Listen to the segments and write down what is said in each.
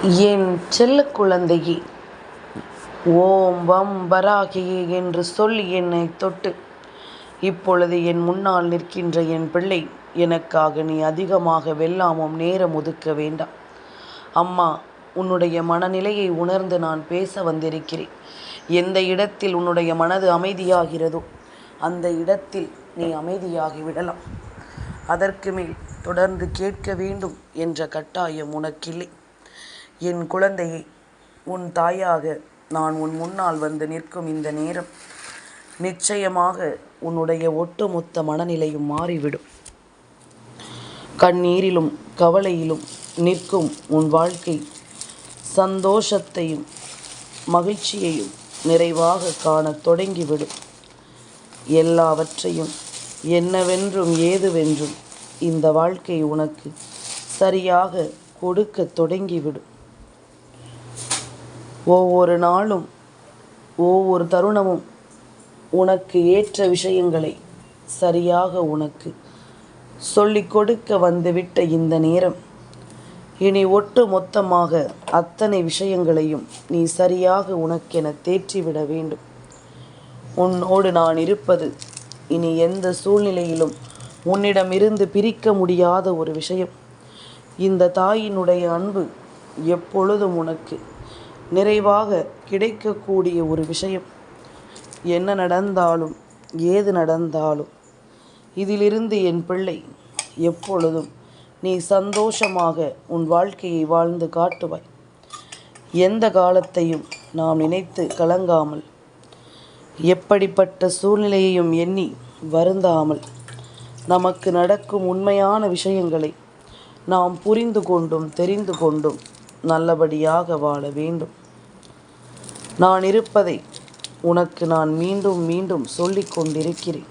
என் செல்ல குழந்தையே, ஓம் வம் வராகியே என்று சொல்லி என்னை தொட்டு இப்பொழுது என் முன்னால் நிற்கின்ற என் பிள்ளை, எனக்காக நீ அதிகமாக வெல்லாமும் நேரம் ஒதுக்க வேண்டாம். அம்மா உன்னுடைய மனநிலையை உணர்ந்து நான் பேச வந்திருக்கிறேன். எந்த இடத்தில் உன்னுடைய மனது அமைதியாகிறதோ அந்த இடத்தில் நீ அமைதியாகி விடலாம். அதற்கு மேல் தொடர்ந்து கேட்க வேண்டும் என்ற கட்டாயம் உனக்கில்லை. என் குழந்தையை, உன் தாயாக நான் உன் முன்னால் வந்து நிற்கும் இந்த நேரம் நிச்சயமாக உன்னுடைய ஒட்டுமொத்த மனநிலையும் மாறிவிடும். கண்ணீரிலும் கவலையிலும் நிற்கும் உன் வாழ்க்கை சந்தோஷத்தையும் மகிழ்ச்சியையும் நிறைவாக காணத் தொடங்கிவிடும். எல்லாவற்றையும் என்னவென்றும் ஏதுவென்றும் இந்த வாழ்க்கை உனக்கு சரியாக கொடுக்க தொடங்கிவிடும். ஒவ்வொரு நாளும் ஒவ்வொரு தருணமும் உனக்கு ஏற்ற விஷயங்களை சரியாக உனக்கு சொல்லிக் கொடுக்க வந்துவிட்ட இந்த நேரம், இனி ஒட்டு மொத்தமாக அத்தனை விஷயங்களையும் நீ சரியாக உனக்கென தேற்றிவிட வேண்டும். உன்னோடு நான் இருப்பது இனி எந்த சூழ்நிலையிலும் உன்னிடமிருந்து பிரிக்க முடியாத ஒரு விஷயம். இந்த தாயினுடைய அன்பு எப்பொழுதும் உனக்கு நிறைவாக கிடைக்கக்கூடிய ஒரு விஷயம். என்ன நடந்தாலும் ஏது நடந்தாலும் இதிலிருந்து என் பிள்ளை எப்பொழுதும் நீ சந்தோஷமாக உன் வாழ்க்கையை வாழ்ந்து காட்டுவாய். எந்த காலத்தையும் நாம் நினைத்து கலங்காமல், எப்படிப்பட்ட சூழ்நிலையையும் எண்ணி வருந்தாமல், நமக்கு நடக்கும் உண்மையான விஷயங்களை நாம் புரிந்து கொண்டும் தெரிந்து கொண்டும் நல்லபடியாக வாழ வேண்டும். நான் இருப்பதை உனக்கு நான் மீண்டும் மீண்டும் சொல்லிக் கொண்டிருக்கிறேன்.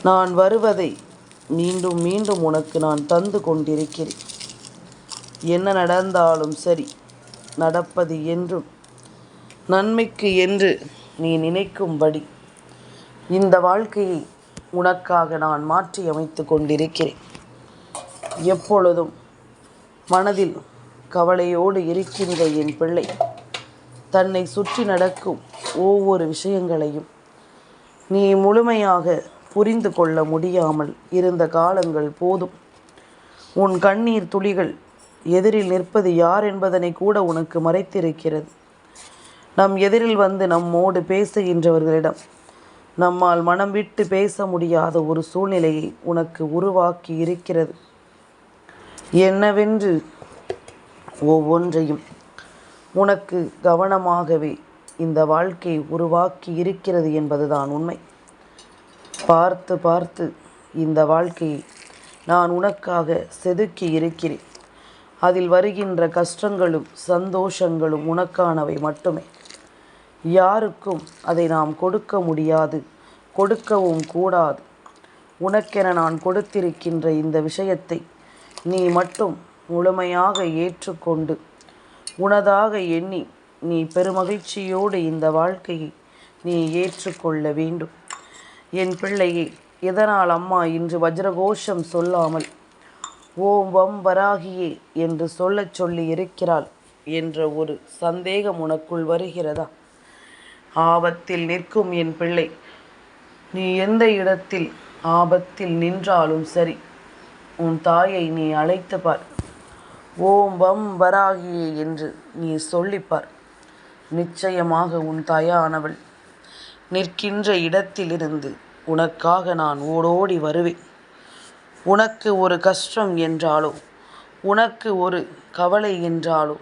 நான் வருவதை மீண்டும் மீண்டும் உனக்கு நான் தந்து கொண்டிருக்கிறேன். என்ன நடந்தாலும் சரி, நடப்பது என்றும் நன்மைக்கு என்று நீ நினைக்கும்படி இந்த வாழ்க்கையை உனக்காக நான் மாற்றி அமைத்து கொண்டிருக்கிறேன். எப்பொழுதும் மனதில் கவலையோடு இருக்கின்ற என் பிள்ளை, தன்னை சுற்றி நடக்கும் ஒவ்வொரு விஷயங்களையும் நீ முழுமையாக புரிந்து கொள்ள முடியாமல் இருந்த காலங்கள் போதும். உன் கண்ணீர் துளிகள் எதிரில் நிற்பது யார் என்பதனை கூட உனக்கு மறைத்திருக்கிறது. நம் எதிரில் வந்து நம்மோடு பேசுகின்றவர்களிடம் நம்மால் மனம் விட்டு பேச முடியாத ஒரு சூழ்நிலையை உனக்கு உருவாக்கி இருக்கிறது. என்னவென்று ஒவ்வொன்றையும் உனக்கு கவனமாகவே இந்த வாழ்க்கை உருவாக்கி இருக்கிறது என்பதுதான் உண்மை. பார்த்து பார்த்து இந்த வாழ்க்கையை நான் உனக்காக செதுக்கி இருக்கிறேன். அதில் வருகின்ற கஷ்டங்களும் சந்தோஷங்களும் உனக்கானவை மட்டுமே. யாருக்கும் அதை நாம் கொடுக்க முடியாது, கொடுக்கவும் கூடாது. உனக்கென நான் கொடுத்திருக்கின்ற இந்த விஷயத்தை நீ மட்டும் முழுமையாக ஏற்றுக்கொண்டு உனதாக எண்ணி நீ பெருமகிழ்ச்சியோடு இந்த வாழ்க்கையை நீ ஏற்றுக்கொள்ள வேண்டும். என் பிள்ளையே, எதனால் அம்மா இன்று வஜ்ரகோஷம் சொல்லாமல் ஓம் வம் வராகியே என்று சொல்லி இருக்கிறாள் என்ற ஒரு சந்தேகம் உனக்குள் வருகிறதா? ஆபத்தில் நிற்கும் என் பிள்ளை, நீ எந்த இடத்தில் ஆபத்தில் நின்றாலும் சரி, உன் தாயை நீ அழைத்து பார். ஓம் வம் வராகியே என்று நீ சொல்லிப்பார். நிச்சயமாக உன் தாயானவள் நிற்கின்ற இடத்திலிருந்து உனக்காக நான் ஓடோடி வருவேன். உனக்கு ஒரு கஷ்டம் என்றாலோ, உனக்கு ஒரு கவலை என்றாலோ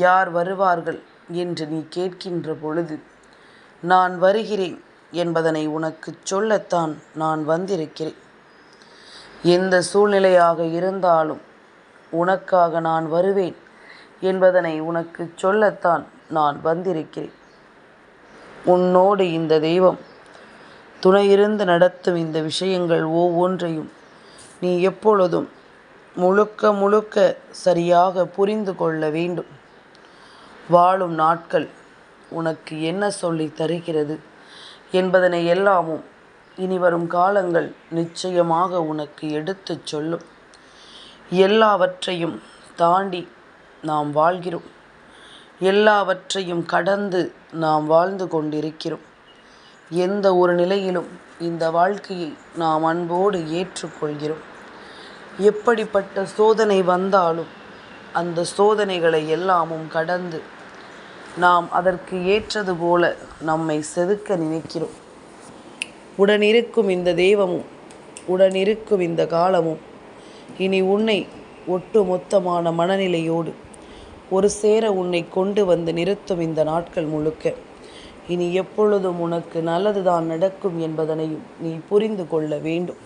யார் வருவார்கள் என்று நீ கேட்கின்ற பொழுது, நான் வருகிறேன் என்பதனை உனக்கு சொல்லத்தான் நான் வந்திருக்கிறேன். எந்த சூழ்நிலையாக இருந்தாலும் உனக்காக நான் வருவேன் என்பதனை உனக்கு சொல்லத்தான் நான் வந்திருக்கிறேன். உன்னோடு இந்த தெய்வம் துணையிருந்து நடத்தும் இந்த விஷயங்கள் ஒவ்வொன்றையும் நீ எப்பொழுதும் முழுக்க முழுக்க சரியாக புரிந்து கொள்ள வேண்டும். வாழும் நாட்கள் உனக்கு என்ன சொல்லி தருகிறது என்பதனை எல்லாமும் இனி வரும் காலங்கள் நிச்சயமாக உனக்கு எடுத்துச் சொல்லும். எல்லாவற்றையும் தாண்டி நாம் வாழ்கிறோம். எல்லாவற்றையும் கடந்து நாம் வாழ்ந்து கொண்டிருக்கிறோம். எந்த ஒரு நிலையிலும் இந்த வாழ்க்கையை நாம் அன்போடு ஏற்றுக்கொள்கிறோம். எப்படிப்பட்ட சோதனை வந்தாலும் அந்த சோதனைகளை எல்லாமும் கடந்து நாம் அதற்கு ஏற்றது போல நம்மை செதுக்க நினைக்கிறோம். உடனிருக்கும் இந்த தெய்வமும் உடனிருக்கும் இந்த காலமும் இனி உன்னை ஒட்டுமொத்தமான மனநிலையோடு ஒரு சேர உன்னை கொண்டு வந்து நிறுத்தும் இந்த நாட்கள் முழுக்க இனி எப்பொழுதும் உனக்கு நல்லதுதான் நடக்கும் என்பதனையும் நீ புரிந்து கொள்ள வேண்டும்.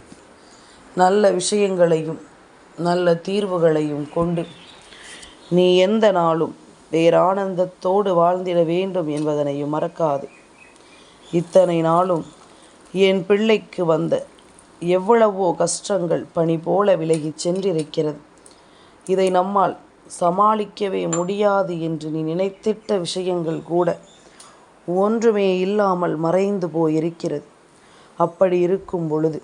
நல்ல விஷயங்களையும் நல்ல தீர்வுகளையும் கொண்டு நீ எந்த நாளும் பேரானந்தத்தோடு வாழ்ந்திட வேண்டும் என்பதனையும் மறக்காது. இத்தனை நாளும் என் பிள்ளைக்கு வந்த எவ்வளவோ கஷ்டங்கள் பனி போல விலகி சென்றிருக்கிறது. இதை நம்மால் சமாளிக்கவே முடியாது என்று நீ நினைத்திட்ட விஷயங்கள் கூட ஒன்றுமே இல்லாமல் மறைந்து போயிருக்கிறது. அப்படி இருக்கும் பொழுது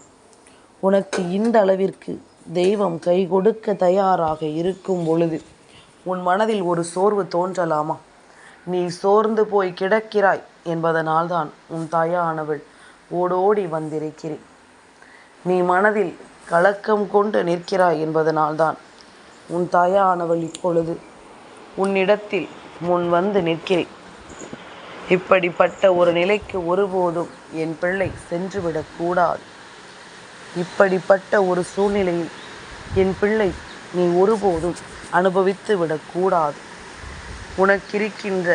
உனக்கு இந்த அளவிற்கு தெய்வம் கை கொடுக்க தயாராக இருக்கும் பொழுது உன் மனதில் ஒரு சோர்வு தோன்றலாமா? நீ சோர்ந்து போய் கிடக்கிறாய் என்பதனால்தான் உன் தாயானவள் ஓடோடி வந்திருக்கிறேன். நீ மனதில் கலக்கம் கொண்டு நிற்கிறாய் என்பதனால்தான் உன் தாயானவள் இப்பொழுது உன்னிடத்தில் முன் வந்து நிற்கிறேன். இப்படிப்பட்ட ஒரு நிலைக்கு ஒருபோதும் என் பிள்ளை சென்றுவிடக்கூடாது. இப்படிப்பட்ட ஒரு சூழ்நிலையில் என் பிள்ளை நீ ஒருபோதும் அனுபவித்து விடக்கூடாது. உனக்கிருக்கின்ற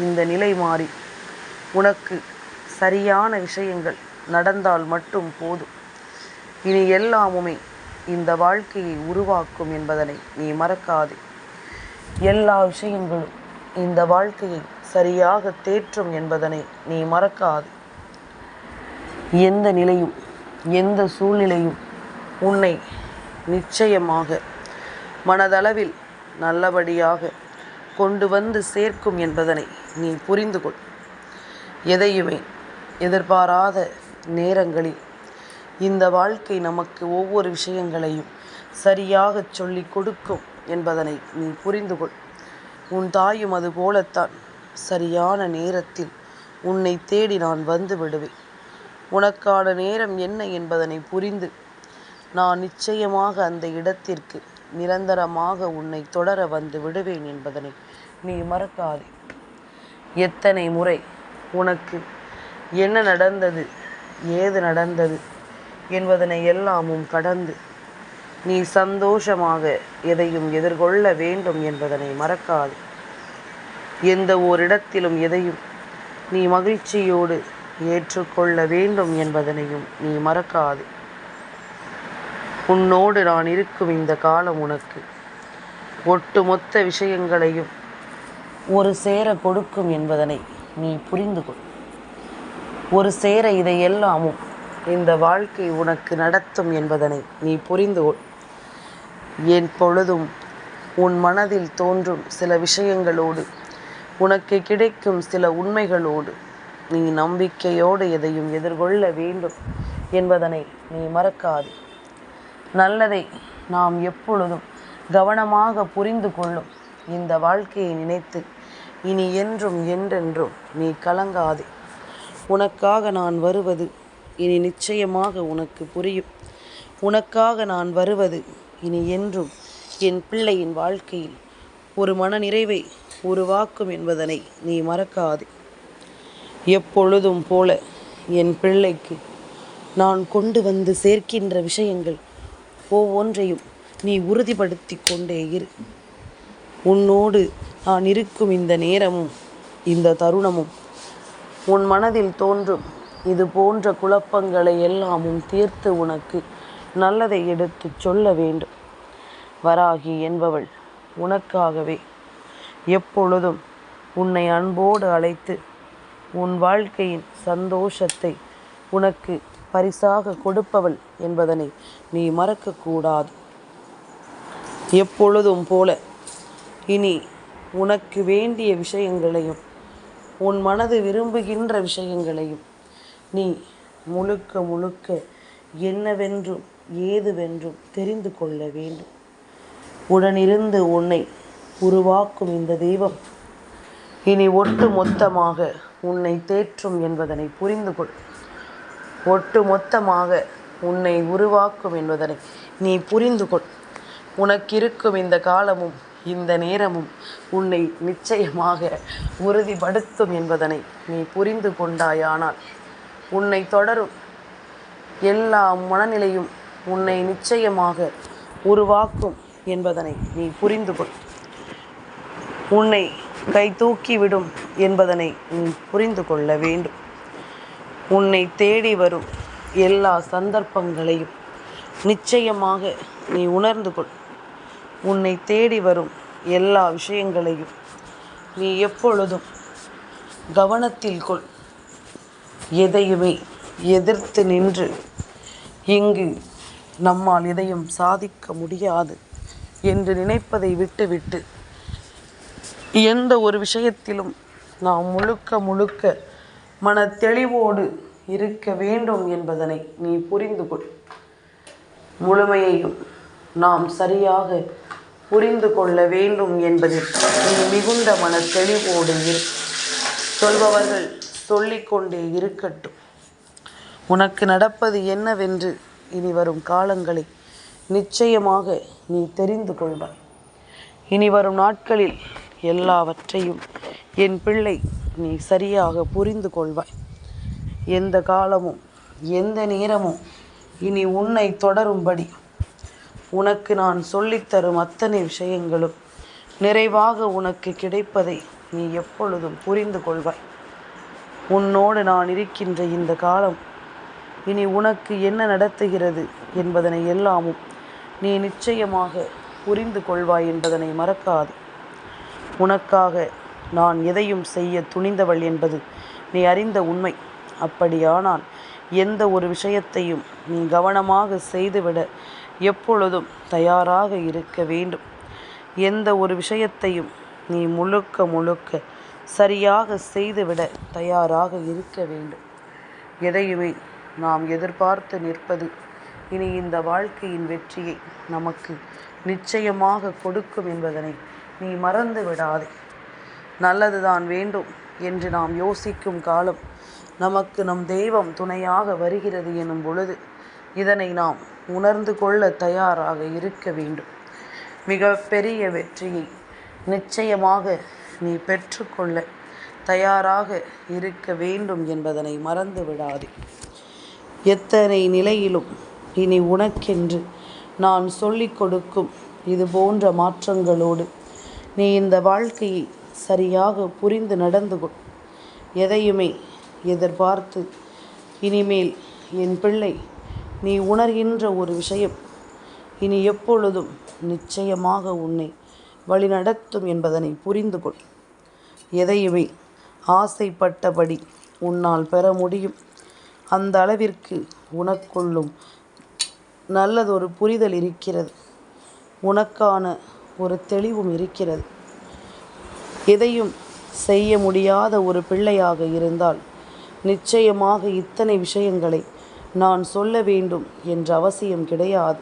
இந்த நிலை மாறி உனக்கு சரியான விஷயங்கள் நடந்தால் மட்டும் போதும். இனி எல்லாமுமே இந்த வாழ்க்கையை உருவாக்கும் என்பதனை நீ மறக்காதே. எல்லா விஷயங்களும் இந்த வாழ்க்கையை சரியாக தேற்றும் என்பதனை நீ மறக்காதே. எந்த நிலையும் எந்த சூழ்நிலையும் உன்னை நிச்சயமாக மனதளவில் நல்லபடியாக கொண்டு வந்து சேர்க்கும் என்பதனை நீ புரிந்து கொள். எதையுமே எதிர்பாராத நேரங்களில் இந்த வாழ்க்கை நமக்கு ஒவ்வொரு விஷயங்களையும் சரியாக சொல்லி கொடுக்கும் என்பதனை நீ புரிந்து கொள். உன் தாயும் அது போலத்தான் சரியான நேரத்தில் உன்னை தேடி நான் வந்து விடுவேன். உனக்கான நேரம் என்ன என்பதனை புரிந்து நான் நிச்சயமாக அந்த இடத்திற்கு நிரந்தரமாக உன்னை தொடர வந்து விடுவேன் என்பதனை நீ மறக்காதே. எத்தனை முறை உனக்கு என்ன நடந்தது, ஏது நடந்தது என்பதனை எல்லாமும் கடந்து நீ சந்தோஷமாக எதையும் எதிர்கொள்ள வேண்டும் என்பதனை மறக்காதே. எந்த ஓரிடத்திலும் எதையும் நீ மகிழ்ச்சியோடு ஏற்றுக்கொள்ள வேண்டும் என்பதனையும் நீ மறக்காதே. உன்னோடு நான் இருக்கும் இந்த காலம் உனக்கு ஒட்டுமொத்த விஷயங்களையும் ஒரு சேர கொடுக்கும் என்பதனை நீ புரிந்து கொள். ஒரு சேர இதையெல்லாமும் இந்த வாழ்க்கை உனக்கு நடத்தும் என்பதனை நீ புரிந்து கொள். என் பொழுதும் உன் மனதில் தோன்றும் சில விஷயங்களோடு உனக்கு கிடைக்கும் சில உண்மைகளோடு நீ நம்பிக்கையோடு எதையும் எதிர்கொள்ள வேண்டும் என்பதனை நீ மறக்காது. நல்லதை நாம் எப்பொழுதும் கவனமாக புரிந்து கொள்ளும் இந்த வாழ்க்கையை நினைத்து இனி என்றும் என்றென்றும் நீ கலங்காதே. உனக்காக நான் வருவது இனி நிச்சயமாக உனக்கு புரியும். உனக்காக நான் வருவது இனி என்றும் என் பிள்ளையின் வாழ்க்கையில் ஒரு மனநிறைவை உருவாக்கும் என்பதனை நீ மறக்காதே. எப்பொழுதும் போல என் பிள்ளைக்கு நான் கொண்டு வந்து சேர்க்கின்ற விஷயங்கள் ஒவ்வொன்றையும் நீ உறுதிப்படுத்தி கொண்டே இரு. உன்னோடு நான் இருக்கும் இந்த நேரமும் இந்த தருணமும் உன் மனதில் தோன்றும் இது போன்ற குழப்பங்களை எல்லாமும் தீர்த்து உனக்கு நல்லதை எடுத்து சொல்ல வேண்டும். வராகி என்பவள் உனக்காகவே எப்பொழுதும் உன்னை அன்போடு அழைத்து உன் வாழ்க்கையின் சந்தோஷத்தை உனக்கு பரிசாக கொடுப்பவள் என்பதனை நீ மறக்கக்கூடாது. எப்பொழுதும் போல இனி உனக்கு வேண்டிய விஷயங்களையும் உன் மனது விரும்புகின்ற விஷயங்களையும் நீ முழுக்க முழுக்க என்னவென்றும் ஏதுவென்றும் தெரிந்து கொள்ள வேண்டும். உடனிருந்து உன்னை உருவாக்கும் இந்த தெய்வம் இனி ஒட்டு மொத்தமாக உன்னை தேற்றும் என்பதனை புரிந்து கொள். ஒட்டு மொத்தமாக உன்னை உருவாக்கும் என்பதனை நீ புரிந்து கொள். உனக்கிருக்கும் இந்த காலமும் இந்த நேரமும் உன்னை நிச்சயமாக உறுதிப்படுத்தும் என்பதனை நீ புரிந்து கொண்டாயானால் உன்னை தொடரும் எல்லா மனநிலையும் உன்னை நிச்சயமாக உருவாக்கும் என்பதனை நீ புரிந்து கொள். உன்னை கை தூக்கிவிடும் என்பதனை நீ புரிந்து கொள்ள வேண்டும். உன்னை தேடி வரும் எல்லா சந்தர்ப்பங்களையும் நிச்சயமாக நீ உணர்ந்து கொள். உன்னை தேடி வரும் எல்லா விஷயங்களையும் நீ எப்பொழுதும் கவனத்தில் கொள். எதையுமே எதிர்த்து நின்று இங்கு நம்மால் எதையும் சாதிக்க முடியாது என்று நினைப்பதை விட்டுவிட்டு எந்த ஒரு விஷயத்திலும் நாம் முழுக்க மன தெளிவோடு இருக்க வேண்டும் என்பதனை நீ புரிந்து கொள். முழுமையையும் நாம் சரியாக புரிந்து கொள்ள வேண்டும் என்பதில் நீ மிகுந்த மன தெளிவோடு இரு. சொல்பவர்கள் சொல்லிக்கொண்டே இருக்கட்டும். உனக்கு நடப்பது என்னவென்று இனி வரும் காலங்களை நிச்சயமாக நீ தெரிந்து கொள்வாய். இனி வரும் நாட்களில் எல்லாவற்றையும் என் பிள்ளை நீ சரியாக புரிந்து கொள்வாய். எந்த காலமும் எந்த நேரமும் இனி உன்னை தொடரும்படி உனக்கு நான் சொல்லித்தரும் அத்தனை விஷயங்களும் நிறைவாக உனக்கு கிடைப்பதை நீ எப்பொழுதும் புரிந்து கொள்வாய். உன்னோடு நான் இருக்கின்ற இந்த காலம் இனி உனக்கு என்ன நடத்துகிறது என்பதனை எல்லாமும் நீ நிச்சயமாக புரிந்து கொள்வாய் என்பதனை மறக்காது. உனக்காக நான் எதையும் செய்ய துணிந்தவள் என்பது நீ அறிந்த உண்மை. அப்படியானால் எந்த ஒரு விஷயத்தையும் நீ கவனமாக செய்துவிட எப்பொழுதும் தயாராக இருக்க வேண்டும். எந்த ஒரு விஷயத்தையும் நீ முழுக்க சரியாக செய்துவிட தயாராக இருக்க வேண்டும். எதையுமே நாம் எதிர்பார்த்து நிற்பது இனி இந்த வாழ்க்கையின் வெற்றியை நமக்கு நிச்சயமாக கொடுக்கும் என்பதனை நீ மறந்து விடாதே. நல்லதுதான் வேண்டும் என்று நாம் யோசிக்கும் காலம் நமக்கு நம் தெய்வம் துணையாக வருகிறது எனும் பொழுது இதனை நாம் உணர்ந்து கொள்ள தயாராக இருக்க வேண்டும். மிக பெரிய வெற்றியை நிச்சயமாக நீ பெற்றுக்கொள்ள தயாராக இருக்க வேண்டும் என்பதனை மறந்து விடாதே. எத்தனை நிலையிலும் இனி உனக்கென்று நான் சொல்லிக் கொடுக்கும் இது போன்ற மாற்றங்களோடு நீ இந்த வாழ்க்கையை சரியாக புரிந்து நடந்து கொள். எதையுமே எதிர்பார்த்து இனிமேல் என் பிள்ளை நீ உணர்கின்ற ஒரு விஷயம் இனி எப்பொழுதும் நிச்சயமாக உன்னை வழிநடத்தும் என்பதனை புரிந்து கொள். எதையுமே ஆசைப்பட்டபடி உன்னால் பெற முடியும். அந்த அளவிற்கு உனக்குள்ளும் நல்லதொரு புரிதல் இருக்கிறது. உனக்கான ஒரு தெளிவும் இருக்கிறது. எதையும் செய்ய முடியாத ஒரு பிள்ளையாக இருந்தால் நிச்சயமாக இத்தனை விஷயங்களை நான் சொல்ல வேண்டும் என்ற அவசியம் கிடையாது.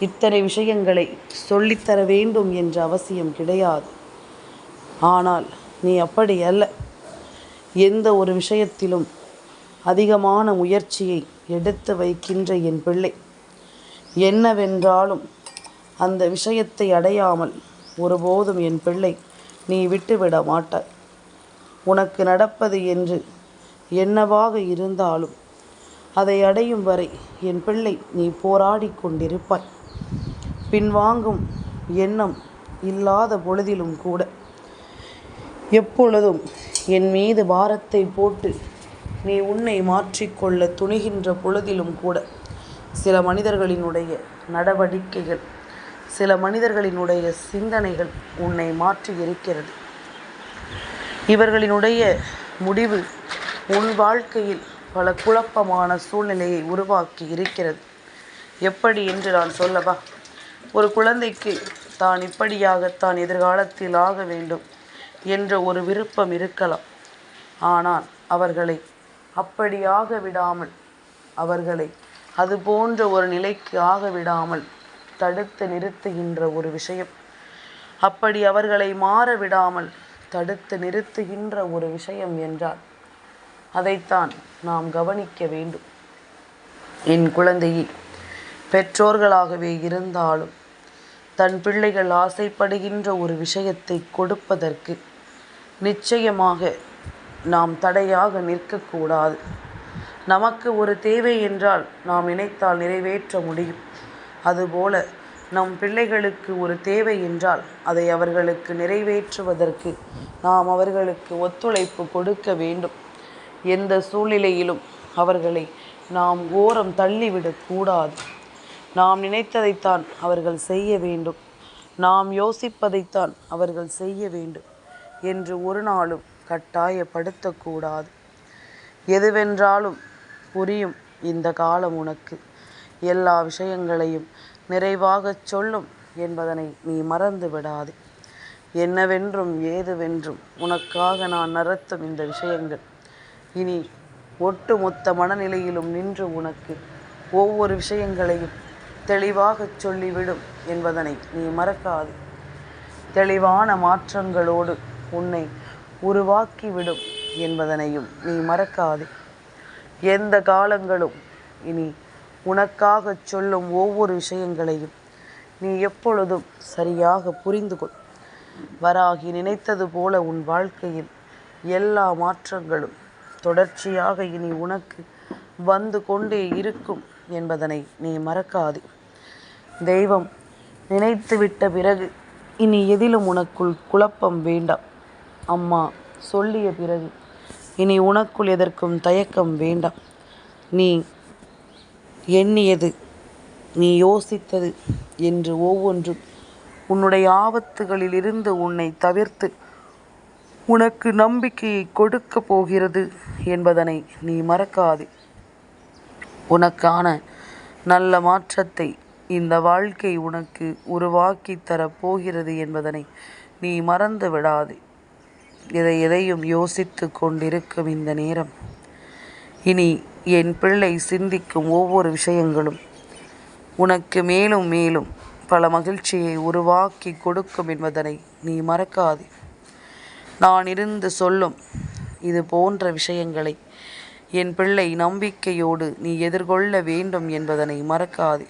இத்தனை விஷயங்களை சொல்லித்தர வேண்டும் என்ற அவசியம் கிடையாது. ஆனால் நீ அப்படி அல்ல. எந்த ஒரு விஷயத்திலும் அதிகமான முயற்சியை எடுத்து வைக்கின்ற என் பிள்ளை என்னவென்றாலும் அந்த விஷயத்தை அடையாமல் ஒருபோதும் என் பிள்ளை நீ விட்டுவிட மாட்டாய். உனக்கு நடப்பது என்று என்னவாக இருந்தாலும் அதை அடையும் வரை என் பிள்ளை நீ போராடி கொண்டிருப்பாய். பின்வாங்கும் எண்ணம் இல்லாத பொழுதிலும் கூட எப்பொழுதும் என் மீது பாரத்தை போட்டு நீ உன்னை மாற்றிக்கொள்ள துணிகின்ற பொழுதிலும் கூட சில மனிதர்களினுடைய நடவடிக்கைகள், சில மனிதர்களினுடைய சிந்தனைகள் உன்னை மாற்றி இருக்கிறது. இவர்களினுடைய முடிவு உன் வாழ்க்கையில் பல குழப்பமான சூழ்நிலையை உருவாக்கி இருக்கிறது. எப்படி என்று நான் சொல்லவா? ஒரு குழந்தைக்கு தான் இப்படியாகத்தான் எதிர்காலத்தில் ஆக வேண்டும் என்ற ஒரு விருப்பம் இருக்கலாம். ஆனால் அவர்களை அப்படியாக விடாமல், அவர்களை அது போன்ற ஒரு நிலைக்கு ஆக விடாமல் தடுத்து நிறுத்துகின்ற ஒரு விஷயம், அப்படி அவர்களை மாற விடாமல் தடுத்து நிறுத்துகின்ற ஒரு விஷயம் என்றால் அதைத்தான் நாம் கவனிக்க வேண்டும். என் குழந்தையை, பெற்றோர்களாகவே இருந்தாலும் தன் பிள்ளைகள் ஆசைப்படுகின்ற ஒரு விஷயத்தை கொடுப்பதற்கு நிச்சயமாக நாம் தடையாக நிற்கக்கூடாது. நமக்கு ஒரு தேவை என்றால் நாம் நினைத்தால் நிறைவேற்ற முடியும். அதுபோல நம் பிள்ளைகளுக்கு ஒரு தேவை என்றால் அதை அவர்களுக்கு நிறைவேற்றுவதற்கு நாம் அவர்களுக்கு ஒத்துழைப்பு கொடுக்க வேண்டும். எந்த சூழ்நிலையிலும் அவர்களை நாம் ஓரம் தள்ளிவிடக்கூடாது. நாம் நினைத்ததைத்தான் அவர்கள் செய்ய வேண்டும், நாம் யோசிப்பதைத்தான் அவர்கள் செய்ய வேண்டும் என்று ஒரு நாளும் கட்டாயப்படுத்தக்கூடாது. எதுவென்றாலும் புரியும். இந்த காலம் உனக்கு எல்லா விஷயங்களையும் நிறைவாகச் சொல்லும் என்பதனை நீ மறந்து விடாதே. என்னவென்றும் ஏதுவென்றும் உனக்காக நான் நடத்தும் இந்த விஷயங்கள் இனி ஒட்டுமொத்த மனநிலையிலும் நின்று உனக்கு ஒவ்வொரு விஷயங்களையும் தெளிவாகச் சொல்லிவிடும் என்பதனை நீ மறக்காதே. தெளிவான மாற்றங்களோடு உன்னை உருவாக்கிவிடும் என்பதனையும் நீ மறக்காதே. எந்த காலங்களும் இனி உனக்காக சொல்லும் ஒவ்வொரு விஷயங்களையும் நீ எப்பொழுதும் சரியாக புரிந்து கொள். வராகி நினைத்தது போல உன் வாழ்க்கையில் எல்லா மாற்றங்களும் தொடர்ச்சியாக இனி உனக்கு வந்து கொண்டே இருக்கும் என்பதனை நீ மறக்காதே. தெய்வம் நினைத்துவிட்ட பிறகு இனி எதிலும் உனக்குள் குழப்பம் வேண்டாம். அம்மா சொல்லிய பிறகு இனி உனக்குள் எதற்கும் தயக்கம் வேண்டாம். நீ எண்ணியது, நீ யோசித்தது என்று ஒவ்வொன்றும் உன்னுடைய ஆபத்துகளிலிருந்து உன்னை தவிர்த்து உனக்கு நம்பிக்கையை கொடுக்க போகிறது என்பதனை நீ மறக்காதே. உனக்கான நல்ல மாற்றத்தை இந்த வாழ்க்கை உனக்கு உருவாக்கி தரப்போகிறது என்பதனை நீ மறந்து விடாதே. எதையும் யோசித்து கொண்டிருக்கும் இந்த நேரம் இனி என் பிள்ளை சிந்திக்கும் ஒவ்வொரு விஷயங்களும் உனக்கு மேலும் மேலும் பல மகிழ்ச்சியை உருவாக்கி கொடுக்கும் என்பதனை நீ மறக்காதே. நான் இருந்து சொல்லும் இது போன்ற விஷயங்களை என் பிள்ளை நம்பிக்கையோடு நீ எதிர்கொள்ள வேண்டும் என்பதனை மறக்காதே.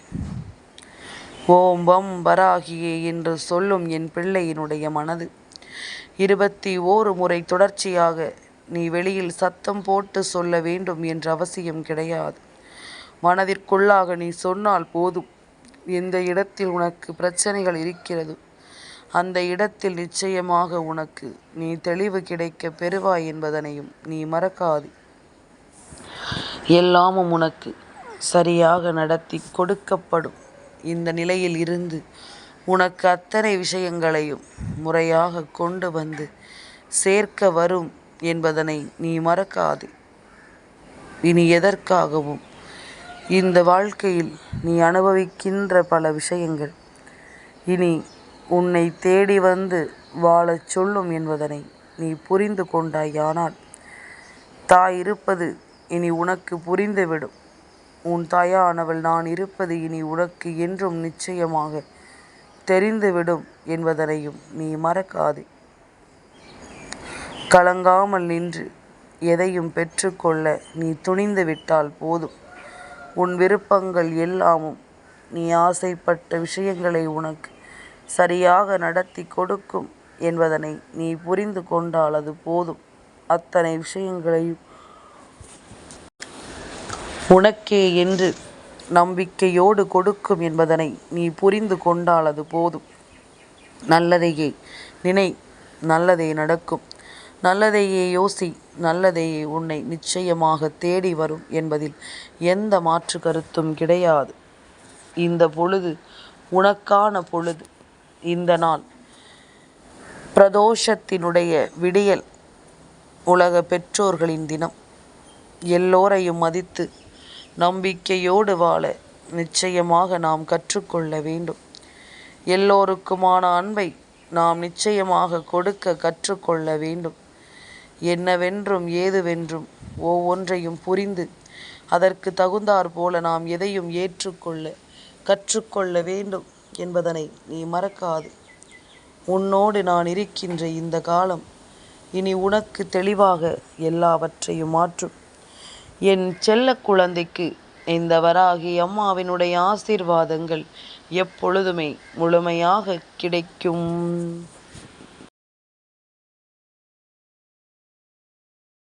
ஓம் வம் வராகியே என்று சொல்லும் என் பிள்ளையினுடைய மனது 21 முறை தொடர்ச்சியாக நீ வெளியில் சத்தம் போட்டு சொல்ல வேண்டும் என்ற அவசியம் கிடையாது. மனதிற்குள்ளாக நீ சொன்னால் போதும். எந்த இடத்தில் உனக்கு பிரச்சனைகள் இருக்கிறது அந்த இடத்தில் நிச்சயமாக உனக்கு நீ தெளிவு கிடைக்க பெறுவாய் என்பதனையும் நீ மறக்காதே. எல்லாமும் உனக்கு சரியாக நடத்தி கொடுக்கப்படும். இந்த நிலையில் இருந்து உனக்கு அத்தனை விஷயங்களையும் முறையாக கொண்டு வந்து சேர்க்க வரும் என்பதனை நீ மறக்காதே. இனி எதற்காகவும் இந்த வாழ்க்கையில் நீ அனுபவிக்கின்ற பல விஷயங்கள் இனி உன்னை தேடி வந்து வாழச் சொல்லும் என்பதனை நீ புரிந்து கொண்டாயானால் தாய் இருப்பது இனி உனக்கு புரிந்துவிடும். உன் தாயானவள் நான் இருப்பது இனி உனக்கு என்றும் நிச்சயமாக தெரிந்துவிடும் என்பதனையும் நீ மறக்காதே. கலங்காமல் நின்று எதையும் பெற்றுக்கொள்ள நீ துணிந்து விட்டால் போதும். உன் விருப்பங்கள் எல்லாமும் நீ ஆசைப்பட்ட விஷயங்களை உனக்கு சரியாக நடத்தி கொடுக்கும் என்பதனை நீ புரிந்து கொண்டால் அது போதும். அத்தனை விஷயங்களையும் உனக்கே என்று நம்பிக்கையோடு கொடுக்கும் என்பதனை நீ புரிந்து கொண்டால் அது போதும். நல்லதையே நினை, நல்லதே நடக்கும். நல்லதையே யோசி, நல்லதையே உன்னை நிச்சயமாக தேடி வரும் என்பதில் எந்த மாற்று கருத்தும் கிடையாது. இந்த பொழுது உனக்கான பொழுது. இந்த நாள் பிரதோஷத்தினுடைய விடியல், உலக பெற்றோர்களின் தினம். எல்லோரையும் மதித்து நம்பிக்கையோடு வாழ நிச்சயமாக நாம் கற்றுக்கொள்ள வேண்டும். எல்லோருக்குமான அன்பை நாம் நிச்சயமாக கொடுக்க கற்றுக்கொள்ள வேண்டும். என்னவென்றும் ஏதுவென்றும் ஒவ்வொன்றையும் புரிந்து அதற்கு தகுந்தாற் போல நாம் எதையும் ஏற்றுக்கொள்ள கற்றுக்கொள்ள வேண்டும் என்பதனை நீ மறக்காது. உன்னோடு நான் இருக்கின்ற இந்த காலம் இனி உனக்கு தெளிவாக எல்லாவற்றையும் மாற்றும். என் செல்ல குழந்தைக்கு இந்த வராகி அம்மாவினுடைய ஆசீர்வாதங்கள் எப்பொழுதுமே முழுமையாக கிடைக்கும்.